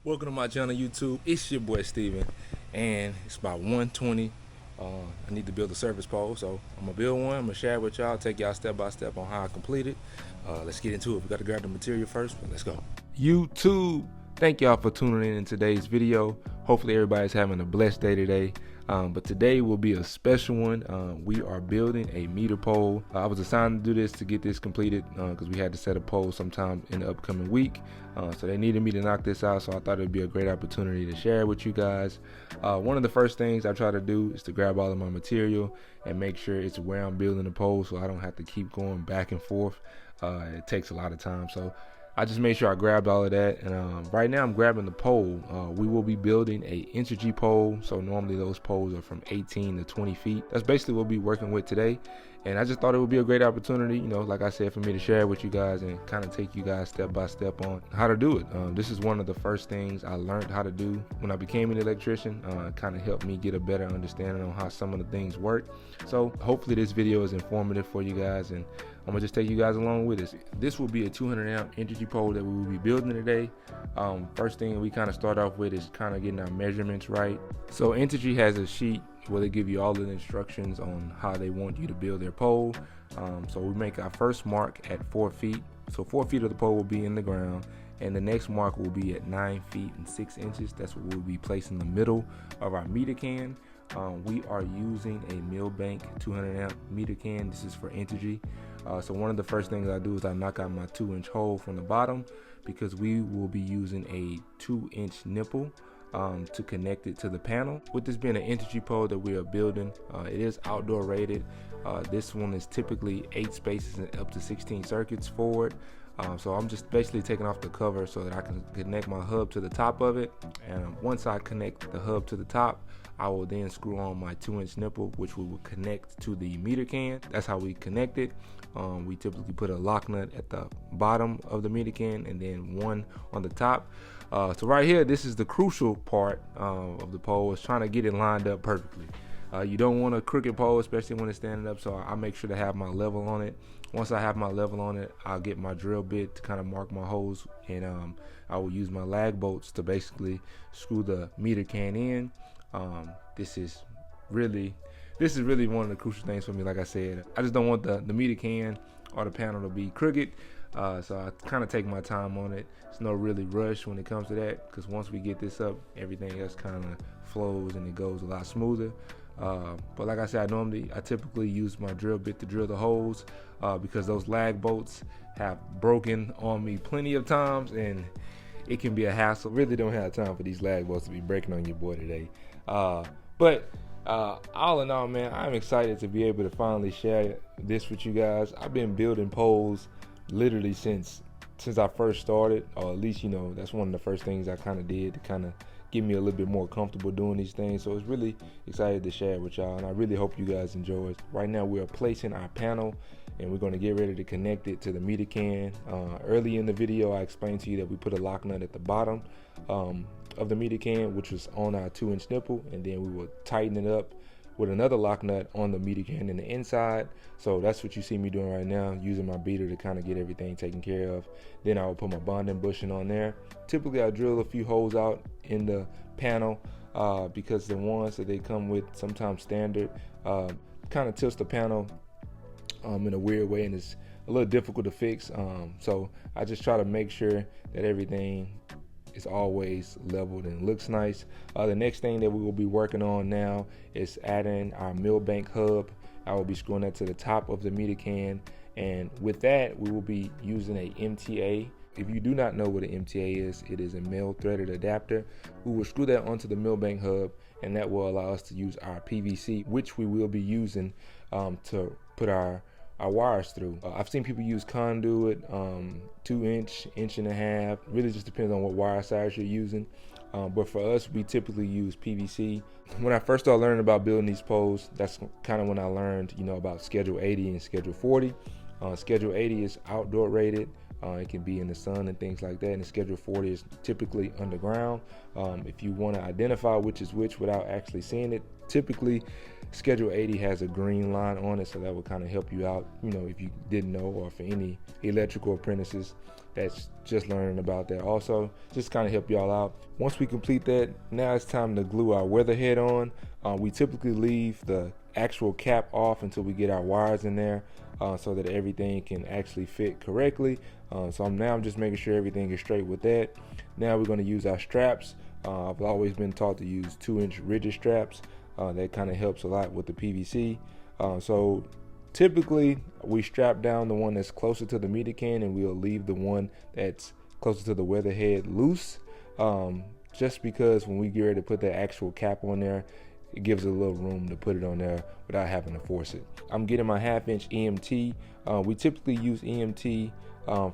Welcome to my channel YouTube. It's your boy Steven, and it's about 1:20. I need to build a surface pole, so I'm gonna build one. I'm gonna share it with y'all, take y'all step by step on how I complete it. Let's get into it. We gotta grab the material first, but let's go. YouTube, thank y'all for tuning in today's video. Hopefully everybody's having a blessed day today. But today will be a special one. We are building a meter pole. I was assigned to do this to get this completed because we had to set a pole sometime in the upcoming week. So they needed me to knock this out, so I thought it'd be a great opportunity to share it with you guys. One of the first things I try to do is to grab all of my material and make sure it's where I'm building the pole, so I don't have to keep going back and forth. It takes a lot of time, so I just made sure I grabbed all of that, and right now I'm grabbing the pole. We will be building a inch pole, so normally those poles are from 18 to 20 feet. That's basically what we'll be working with today, and I just thought it would be a great opportunity, like I said, for me to share it with you guys and kind of take you guys step by step on how to do it. This is one of the first things I learned how to do when I became an electrician. It kind of helped me get a better understanding on how some of the things work. So hopefully this video is informative for you guys, and I'm gonna just take you guys along with us. This will be a 200 amp energy pole that we will be building today. First thing we kind of start off with is kind of getting our measurements right. So Entergy has a sheet where they give you all the instructions on how they want you to build their pole. So we make our first mark at 4 feet. So 4 feet of the pole will be in the ground, and the next mark will be at 9 feet and 6 inches. That's what we'll be placing in the middle of our meter can. We are using a Millbank 200 amp meter can. This is for Entergy. So one of the first things I do is I knock out my 2-inch hole from the bottom, because we will be using a 2-inch nipple to connect it to the panel. With this being an Entergy pole that we are building, it is outdoor rated. This one is typically 8 spaces and up to 16 circuits forward. So I'm just basically taking off the cover so that I can connect my hub to the top of it. And once I connect the hub to the top, I will then screw on my 2-inch nipple, which we will connect to the meter can. That's how we connect it. We typically put a lock nut at the bottom of the meter can and then one on the top. So right here, this is the crucial part of the pole, is trying to get it lined up perfectly. You don't want a crooked pole, especially when it's standing up, so I make sure to have my level on it. Once I have my level on it, I'll get my drill bit to kind of mark my holes, and I will use my lag bolts to basically screw the meter can in. This is really one of the crucial things for me. Like I said, I just don't want the meter can or the panel to be crooked, so I kind of take my time on it. There's no really rush when it comes to that, because once we get this up, everything else kind of flows and it goes a lot smoother. But like I said, I typically use my drill bit to drill the holes, because those lag bolts have broken on me plenty of times, and it can be a hassle. Really don't have time for these lag bolts to be breaking on your boy today. But all in all, man, I'm excited to be able to finally share this with you guys. I've been building poles literally since I first started, or at least, that's one of the first things I kind of did to kind of get me a little bit more comfortable doing these things. So it's really excited to share it with y'all, and I really hope you guys enjoy it. Right now we are placing our panel, and we're going to get ready to connect it to the meter can. Early in the video I explained to you that we put a lock nut at the bottom of the meter can, which was on our 2-inch nipple, and then we will tighten it up with another lock nut on the meter can in the inside. So that's what you see me doing right now, using my beater to kind of get everything taken care of. Then I will put my bonding bushing on there. Typically I drill a few holes out in the panel, because the ones that they come with, sometimes standard, kind of tilts the panel in a weird way, and it's a little difficult to fix. So I just try to make sure that everything is always leveled and looks nice. The next thing that we will be working on now is adding our Millbank hub. I will be screwing that to the top of the meter can, and with that we will be using a MTA. If you do not know what an MTA is, it is a male threaded adapter. We will screw that onto the Millbank hub, and that will allow us to use our PVC, which we will be using to put our wires through. I've seen people use conduit, 2-inch, 1.5 inch. Really just depends on what wire size you're using. But for us, we typically use PVC. When I first started learning about building these poles, that's kind of when I learned, about Schedule 80 and Schedule 40. Schedule 80 is outdoor rated. It can be in the sun and things like that, and schedule 40 is typically underground. If you want to identify which is which without actually seeing it, typically schedule 80 has a green line on it, so that would kind of help you out, if you didn't know, or for any electrical apprentices that's just learning about that. Also, just kind of help y'all out. Once we complete that, now it's time to glue our weather head on. We typically leave the actual cap off until we get our wires in there, so that everything can actually fit correctly. So I'm just making sure everything is straight with that. Now we're going to use our straps. I've always been taught to use 2-inch rigid straps. That kind of helps a lot with the PVC. So typically we strap down the one that's closer to the meter can, and we'll leave the one that's closer to the weather head loose, just because when we get ready to put the actual cap on there, it gives a little room to put it on there without having to force it. I'm getting my 1/2-inch EMT. We typically use EMT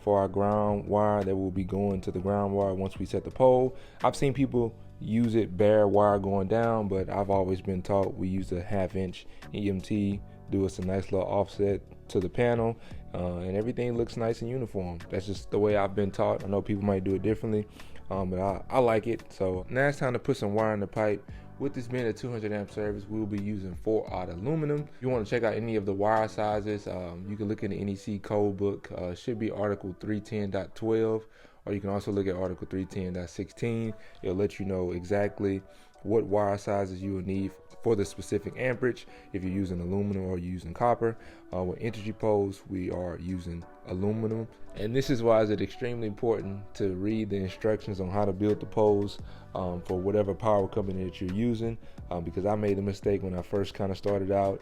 for our ground wire that will be going to the ground wire once we set the pole. I've seen people use it bare wire going down, but I've always been taught we use a 1/2-inch EMT, do us a nice little offset to the panel, and everything looks nice and uniform. That's just the way I've been taught. I know people might do it differently, but I like it. So now it's time to put some wire in the pipe. With this being a 200 amp service, we'll be using 4/0 aluminum. If you want to check out any of the wire sizes, you can look in the NEC code book. Should be article 310.12, or you can also look at article 310.16. It'll let you know exactly what wire sizes you will need for the specific amperage, if you're using aluminum or you're using copper. With energy poles, we are using aluminum, and this is why it's extremely important to read the instructions on how to build the poles for whatever power company that you're using, because I made the mistake when I first kind of started out.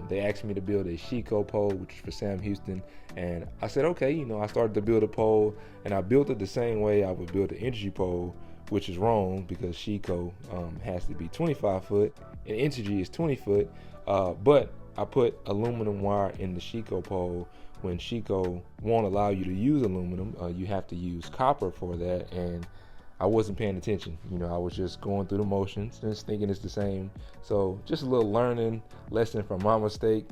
They asked me to build a Chico pole, which is for Sam Houston, and I said okay. I started to build a pole, and I built it the same way I would build an energy pole, which is wrong, because Chico has to be 25 foot and Energy is 20 foot, but I put aluminum wire in the Chico pole when Chico won't allow you to use aluminum. You have to use copper for that, and I wasn't paying attention. I was just going through the motions, just thinking it's the same. So just a little learning lesson from my mistake.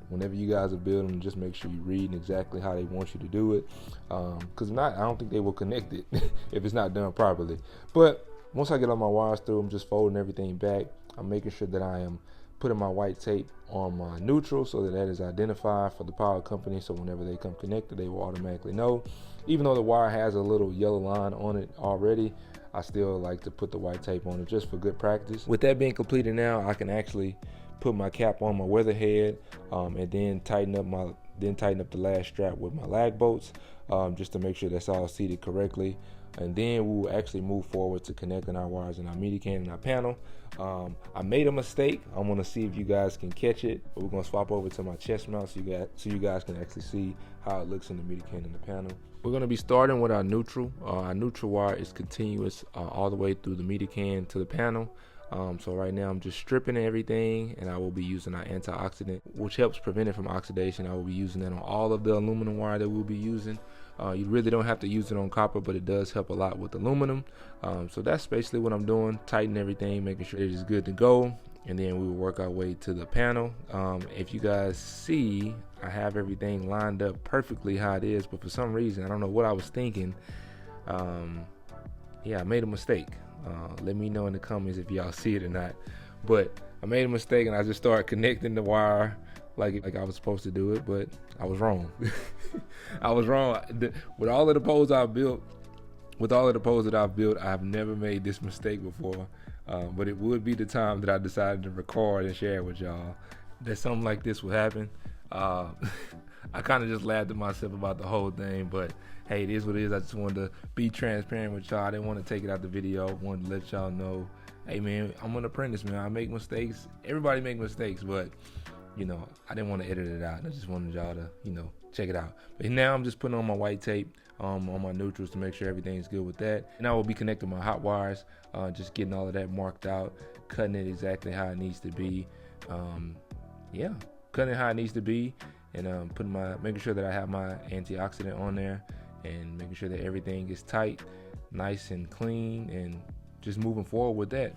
Whenever you guys are building, just make sure you read exactly how they want you to do it, because if not, I don't think they will connect it if it's not done properly. But once I get all my wires through, I'm just folding everything back. I'm making sure that I am putting my white tape on my neutral, so that is identified for the power company, so whenever they come connected, they will automatically know. Even though the wire has a little yellow line on it already, I still like to put the white tape on it just for good practice. With that being completed, now I can actually put my cap on my weather head, and then tighten up the last strap with my lag bolts, just to make sure that's all seated correctly. And then we will actually move forward to connecting our wires in our meter can and our panel. I made a mistake. I want to see if you guys can catch it, but we're going to swap over to my chest mount so you guys can actually see how it looks in the meter can and the panel. We're going to be starting with our neutral. Our neutral wire is continuous all the way through the meter can to the panel. So right now I'm just stripping everything, and I will be using our antioxidant, which helps prevent it from oxidation. I will be using that on all of the aluminum wire that we'll be using. You really don't have to use it on copper, but it does help a lot with aluminum. So that's basically what I'm doing, tighten everything, making sure it is good to go, and then we will work our way to the panel. If you guys see, I have everything lined up perfectly how it is, but for some reason, I don't know what I was thinking. Yeah, I made a mistake. Let me know in the comments if y'all see it or not. But I made a mistake, and I just started connecting the wire like I was supposed to do it, but I was wrong. I was wrong. With all of the poles I've built, I've never made this mistake before. But it would be the time that I decided to record and share with y'all that something like this would happen. I kind of just laughed at myself about the whole thing, but hey, it is what it is. I just wanted to be transparent with y'all. I didn't want to take it out the video. I wanted to let y'all know, hey man, I'm an apprentice, man. I make mistakes. Everybody make mistakes, but I didn't want to edit it out. I just wanted y'all to, check it out. But now I'm just putting on my white tape on my neutrals to make sure everything's good with that. And I will be connecting my hot wires, just getting all of that marked out, cutting it exactly how it needs to be. Cutting it how it needs to be, and making sure that I have my antioxidant on there, and making sure that everything is tight, nice and clean, and just moving forward with that.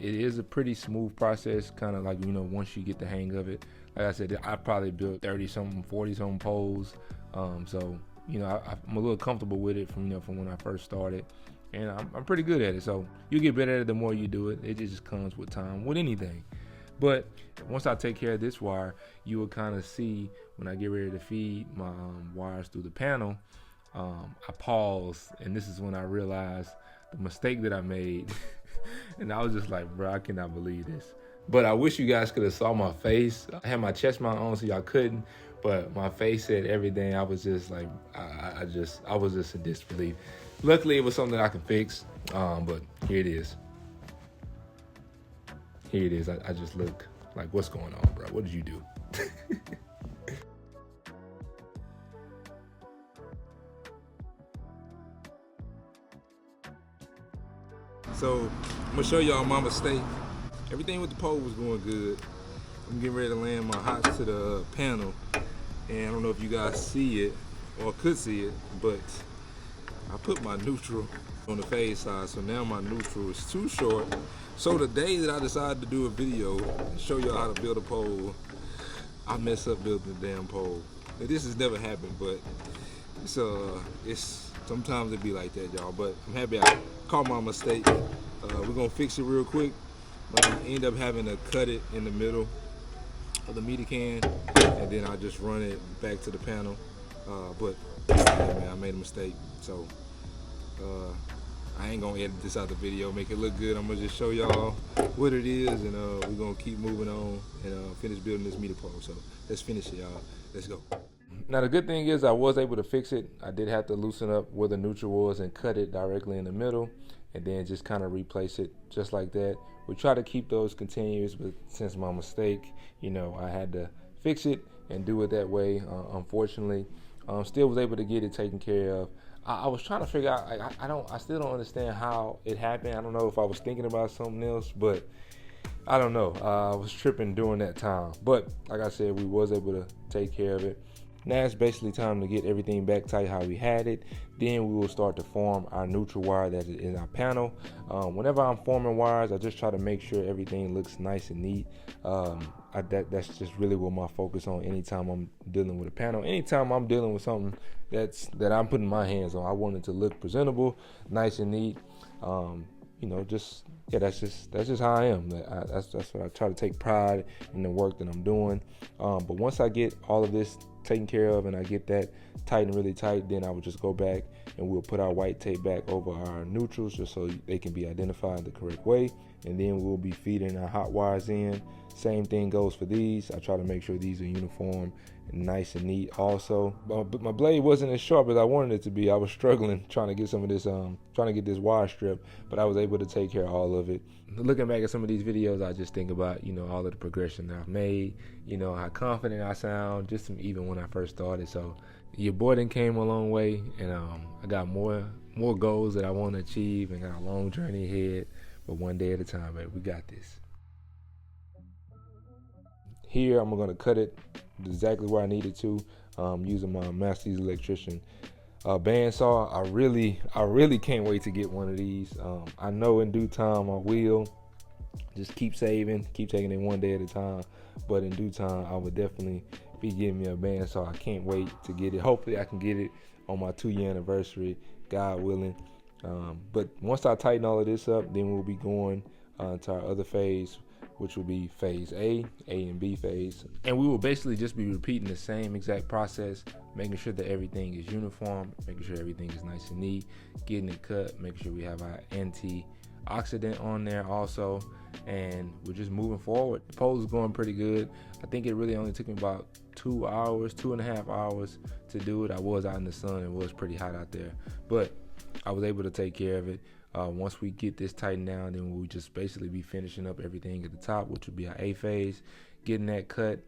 It is a pretty smooth process, kind of like, once you get the hang of it. Like I said, I probably built 30 something, 40 something poles. So you know, I'm a little comfortable with it from when I first started, and I'm pretty good at it. So you get better at it the more you do it. It just comes with time with anything. But once I take care of this wire, you will kind of see when I get ready to feed my wires through the panel, I pause, and this is when I realized the mistake that I made. And I was just like, bro, I cannot believe this. But I wish you guys could have saw my face. I had my chest mount on so y'all couldn't, but my face said everything. I was just like, I was just in disbelief. Luckily, it was something that I can fix, but here it is. Here it is. I just look like, what's going on, bro? What did you do? So I'm gonna show y'all my mistake. Everything with the pole was going good. I'm getting ready to land my hots to the panel, and I don't know if you guys see it or could see it, but I put my neutral on the fade side, so now my neutral is too short. So the day that I decided to do a video and show y'all how to build a pole, I mess up building the damn pole. Now, this has never happened, but it's sometimes it be like that, y'all. But I'm happy I caught my mistake. We're gonna fix it real quick. But I end up having to cut it in the middle of the meter can, and then I just run it back to the panel. But yeah, man, I made a mistake, so I ain't gonna edit this out the video, make it look good. I'm gonna just show y'all what it is, and we're gonna keep moving on and finish building this meter pole. So let's finish it, y'all. Let's go. Now the good thing is I was able to fix it. I did have to loosen up where the neutral was and cut it directly in the middle, and then just kind of replace it just like that. We try to keep those continuous, but since my mistake, you know, I had to fix it and do it that way. Unfortunately, still was able to get it taken care of. I was trying to figure out, I still don't understand how it happened. I don't know if I was thinking about something else, but I don't know. I was tripping during that time. But like I said, we was able to take care of it. Now it's basically time to get everything back tight how we had it. Then we will start to form our neutral wire that is in our panel. Whenever I'm forming wires, I just try to make sure everything looks nice and neat. That's just really what my focus on anytime I'm dealing with a panel. Anytime I'm dealing with something that I'm putting my hands on, I want it to look presentable, nice and neat. You know, that's just how I am. That's what I try to take pride in the work that I'm doing. But once I get all of this taken care of and I get that tight and really tight, then I would just go back and we'll put our white tape back over our neutrals just so they can be identified the correct way. And then we'll be feeding our hot wires in. Same thing goes for these. I try to make sure these are uniform and nice and neat also. But my blade wasn't as sharp as I wanted it to be. I was struggling trying to get some of this, trying to get this wire strip, but I was able to take care of all of it. Looking back at some of these videos, I just think about, you know, all of the progression that I've made, you know, how confident I sound, just from even when I first started. So your boy done came a long way, and I got more goals that I want to achieve and got a long journey ahead, but one day at a time, baby. We got this. Here, I'm going to cut it exactly where I need it to, using my Master's Electrician bandsaw. I really can't wait to get one of these. I know in due time I will. Just keep saving, keep taking it one day at a time. But in due time, I would definitely be getting me a bandsaw. I can't wait to get it. Hopefully, I can get it on my 2-year anniversary, God willing. But once I tighten all of this up, then we'll be going to our other phase, which will be phase A and B phase. And we will basically just be repeating the same exact process, making sure that everything is uniform, making sure everything is nice and neat, getting it cut, making sure we have our antioxidant on there also, and we're just moving forward. The pole is going pretty good. I think it really only took me about 2.5 hours to do it. I was out in the sun. It was pretty hot out there, but I was able to take care of it. Once we get this tightened down, then we'll just basically be finishing up everything at the top, which will be our A phase, getting that cut,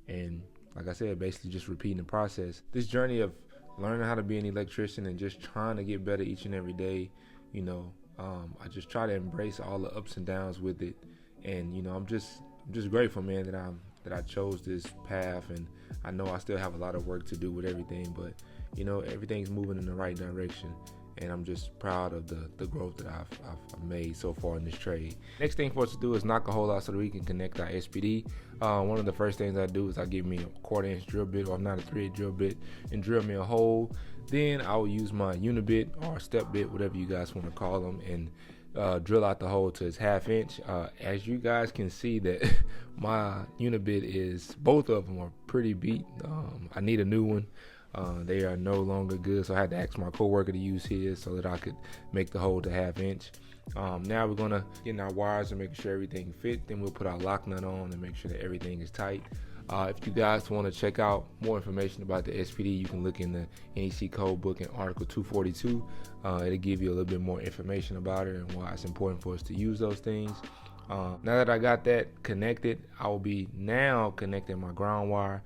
and like I said, basically just repeating the process. This journey of learning how to be an electrician and just trying to get better each and every day, you know, I just try to embrace all the ups and downs with it, and you know, I'm just grateful, man, that I chose this path, and I know I still have a lot of work to do with everything, but you know, everything's moving in the right direction. And I'm just proud of the growth that I've made so far in this trade. Next thing for us to do is knock a hole out so that we can connect our SPD. One of the first things I do is I give me a 1/4 inch drill bit, or if not a 3/8 drill bit, and drill me a hole. Then I will use my unibit or step bit, whatever you guys want to call them, and drill out the hole to its 1/2 inch. As you guys can see that my unibit is, both of them are pretty beat. I need a new one. They are no longer good, so I had to ask my coworker to use his so that I could make the hole to 1/2 inch. Now we're gonna get in our wires and make sure everything fit. Then we'll put our lock nut on and make sure that everything is tight. If you guys want to check out more information about the SPD, you can look in the NEC code book in Article 242. It'll give you a little bit more information about it and why it's important for us to use those things. Now that I got that connected, I will be now connecting my ground wire.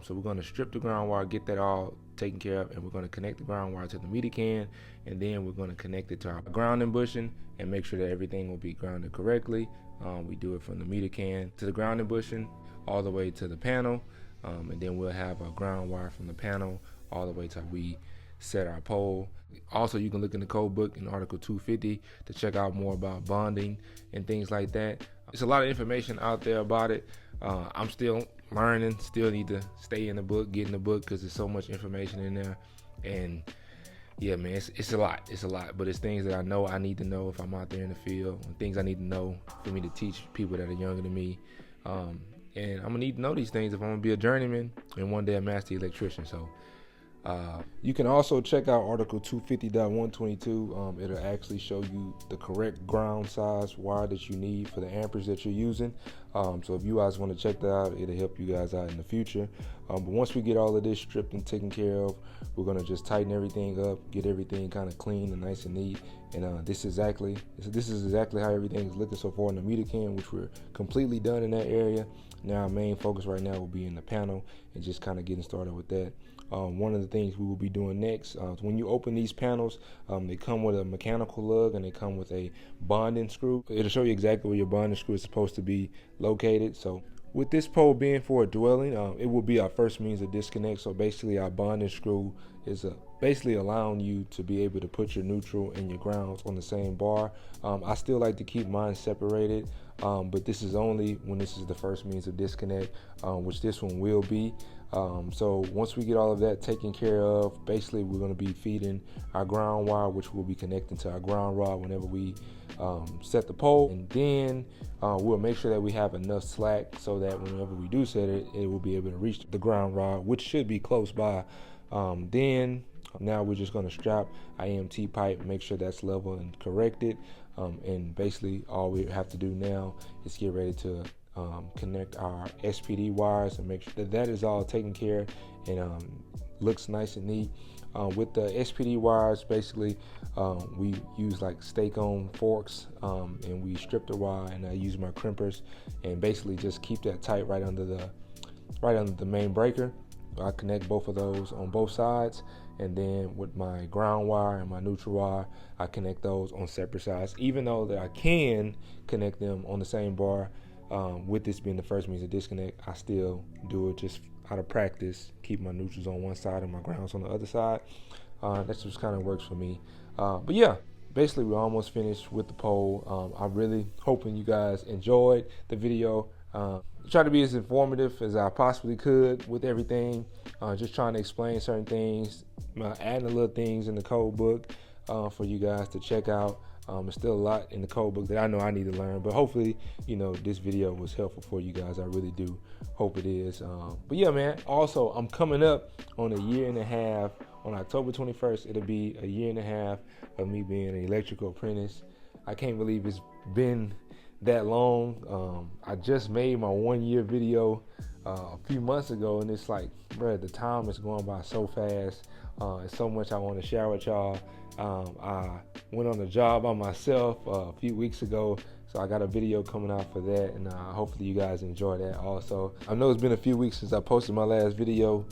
So we're going to strip the ground wire, get that all taken care of, and we're going to connect the ground wire to the meter can, and then we're going to connect it to our grounding bushing and make sure that everything will be grounded correctly. We do it from the meter can to the grounding bushing all the way to the panel, and then we'll have a ground wire from the panel all the way to we set our pole. Also, you can look in the code book in Article 250 to check out more about bonding and things like that. There's a lot of information out there about it. I'm still learning, still need to stay in the book, get in the book, because there's so much information in there. And yeah, man, it's a lot. It's a lot, but it's things that I know I need to know if I'm out there in the field, and things I need to know for me to teach people that are younger than me. And I'm gonna need to know these things if I'm gonna be a journeyman and one day a master electrician. So you can also check out Article 250.122. It'll actually show you the correct ground size wire that you need for the amperage that you're using. So if you guys want to check that out, it'll help you guys out in the future. But once we get all of this stripped and taken care of, we're gonna just tighten everything up, get everything kind of clean and nice and neat. And this is exactly how everything is looking so far in the meter can, which we're completely done in that area. Now our main focus right now will be in the panel and just kind of getting started with that. One of the things we will be doing next, when you open these panels, they come with a mechanical lug and they come with a bonding screw. It'll show you exactly where your bonding screw is supposed to be located. So with this pole being for a dwelling, it will be our first means of disconnect. So basically our bonding screw is basically allowing you to be able to put your neutral and your grounds on the same bar. I still like to keep mine separated, but this is only when this is the first means of disconnect, which this one will be. So once we get all of that taken care of, basically we're going to be feeding our ground wire, which will be connecting to our ground rod whenever we set the pole, and then we'll make sure that we have enough slack so that whenever we do set it, it will be able to reach the ground rod, which should be close by. Then now we're just going to strap our EMT pipe, make sure that's level and corrected, and basically all we have to do now is get ready to connect our SPD wires and make sure that that is all taken care and looks nice and neat. With the SPD wires, basically we use like stake-on forks, and we strip the wire, and I use my crimpers and basically just keep that tight right under the main breaker. I connect both of those on both sides, and then with my ground wire and my neutral wire, I connect those on separate sides, even though that I can connect them on the same bar. With this being the first means of disconnect, I still do it just out of practice, keep my neutrals on one side and my grounds on the other side. That just kind of works for me. But yeah, basically we're almost finished with the pole. I'm really hoping you guys enjoyed the video. Try to be as informative as I possibly could with everything, just trying to explain certain things, adding a little things in the code book for you guys to check out. There's still a lot in the code book that I know I need to learn, but hopefully, this video was helpful for you guys. I really do hope it is. But yeah, man, also I'm coming up on 1.5 years. On October 21st, it'll be 1.5 years of me being an electrical apprentice. I can't believe it's been that long. I just made my 1-year video a few months ago, and it's like, bruh, the time is going by so fast. It's so much I want to share with y'all. I went on a job by myself a few weeks ago, so I got a video coming out for that, and hopefully you guys enjoy that also. I know it's been a few weeks since I posted my last video.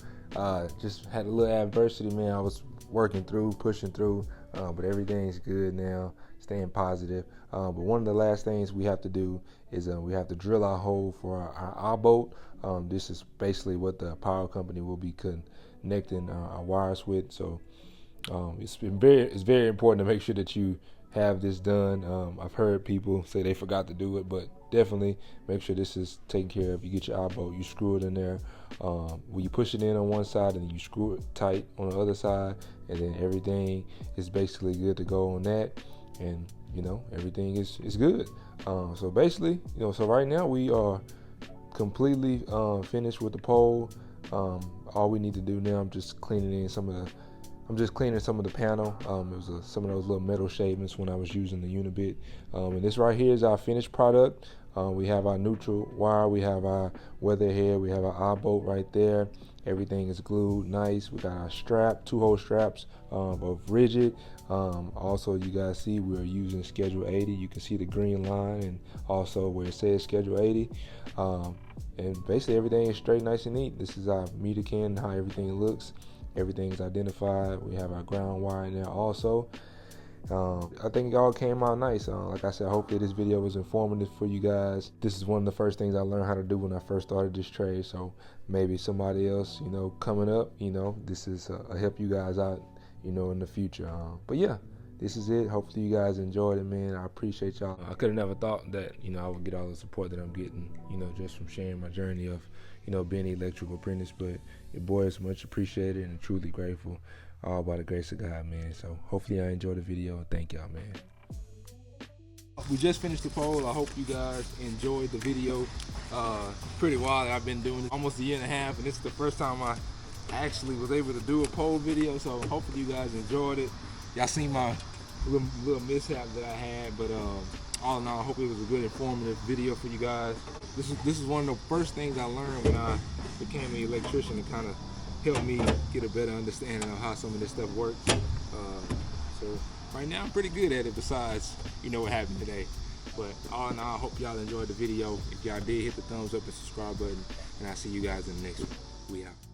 Just had a little adversity, man. I was working through, pushing through, but everything's good now, staying positive. But one of the last things we have to do is we have to drill our hole for our eyebolt. This is basically what the power company will be connecting our wires with. So it's very important to make sure that you have this done. I've heard people say they forgot to do it, but definitely make sure this is taken care of. You get your eyebolt, you screw it in there. When you push it in on one side and you screw it tight on the other side, and then everything is basically good to go on that, and everything is good. So basically, so right now we are completely finished with the pole. All we need to do now, I'm just cleaning some of the panel. It was some of those little metal shavings when I was using the Unibit. And this right here is our finished product. We have our neutral wire, we have our weather head, we have our eyebolt right there. Everything is glued nice. We got our strap, 2-hole straps of rigid. Also, you guys see we're using schedule 80. You can see the green line and also where it says schedule 80. And basically everything is straight, nice and neat. This is our meter can, how everything looks. Everything's identified. We have our ground wire in there also. I think it all came out nice. Like I said, hopefully this video was informative for you guys. This is one of the first things I learned how to do when I first started this trade. So maybe somebody else, coming up, this is a help you guys out, in the future. But yeah, this is it. Hopefully you guys enjoyed it, man. I appreciate y'all. I could have never thought that, I would get all the support that I'm getting, just from sharing my journey of, being an electrical apprentice. But your boy is much appreciated and truly grateful, all by the grace of God, man. So hopefully I enjoyed the video. Thank y'all, man. We just finished the pole. I hope you guys enjoyed the video. Pretty wild. I've been doing it almost a year and a half, and this is the first time I actually was able to do a pole video. So hopefully you guys enjoyed it. Y'all seen my little mishap that I had, but all in all, I hope it was a good, informative video for you guys. This is one of the first things I learned when I became an electrician, to kind of help me get a better understanding of how some of this stuff works. So right now I'm pretty good at it, besides what happened today. But all in all, I hope y'all enjoyed the video. If y'all did, hit the thumbs up and subscribe button, and I'll see you guys in the next one. We out.